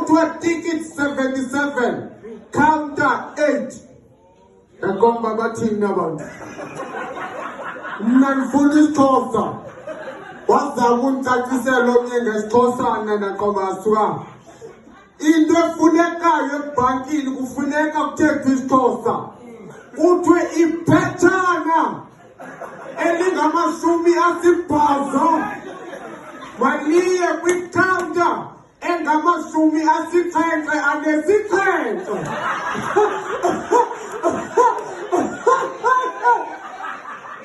kuthiwa ticket 77 counter 8 yakomba bathini abantu mna ndifuna isiXhosa wazama undicacisela omnye ngesixhosana naqoba asuka into efunekayo ebhankini kufuneka kuthethwe isiXhosa kuthiwe iphethana elingamashumi maliye kwicounter engamashumi-7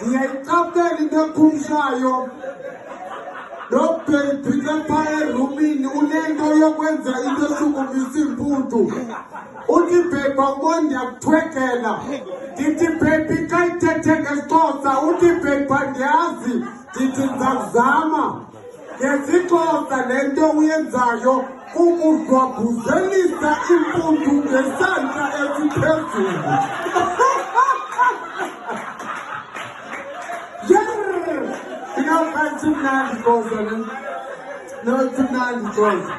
ndiyayiqaphela into ekhumshayo nobhebhike phaa erumini unento yokwenza into eshukumisa impuntu uthi bhebha ubona ndiyakuthwekela ndithi bhebhi xa ithethe ngesiXhosa uthi bhebha ndiyazi ndithi ndizakuzama ngesiXhosa le nto uyenzayo kukudlwabhuzelisa impuntu ngesantya esiphezulu It's mnandi Xhosa.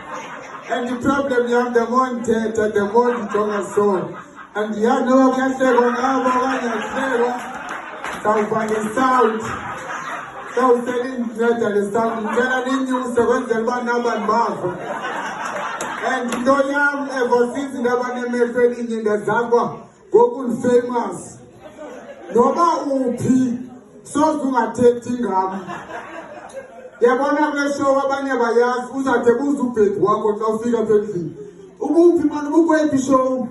And the problem you have the more theater, the more the stronger soul. And you have no kuyahlekwa ngabo kanyahlekwa sawufaka isound sawusela indinceda le sound ngicela ninyuse kwenzela uba nabantu bavo. And into yam evosisi ndabanemehlo elinye ngezakwa ngoku ndifamous noba uphi soze ungathethi ngam. Yabona kule show abanye bayazi uzathe buza ubhedu wakho xa ufika apha endlini ubuphi mani ubukwephi show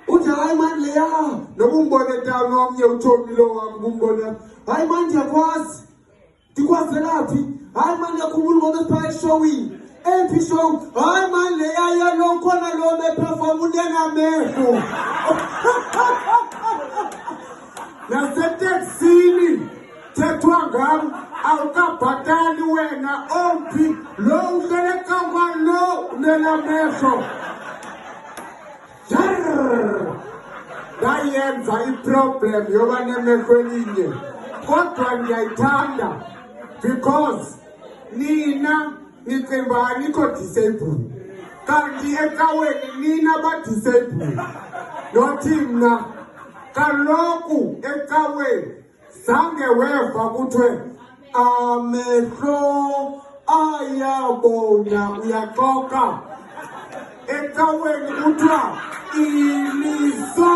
uthi hayi mani leya noba umbone town omnye uthomilo wam kumbona hayi mani ndiyakwazi ndikwazelaphi hayi mani ndiyakhumbula ngoba esiphaa eshowini ephi show hayi mani leya yalo khona lo beperform unengamehlo naseteksini thethwa ngam awukabhatali wena ophi lo uhlelekangwa lo unenamehlo ndayenza iproblem yoba nemehlo elinye kodwa ndiyayithanda because nina nicinga anikho disabled kanti ecaweni nina badisabled nothi mna kaloku ecaweni zange weva kuthiwe amehlo ayabona uyaxoka ecaweni kuthiwa iliso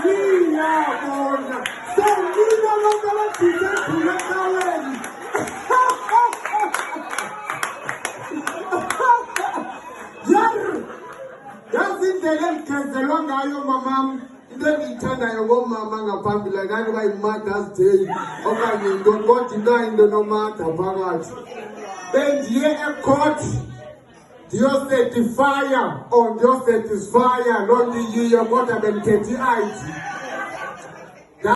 liyabona so nina lonke abadisabled ecaweni yazi indlela endigezelwa ngayo mamam into endiyithandayo ngomama ngaphambili kanti uba yi-Mother's Day okanye yintoni kodwa inayinto nomatha phakathi bendiye ecourt ndiyosetifaya or ndiyosetisfaya loo nto iyiyo kodwa bendithethe i-ID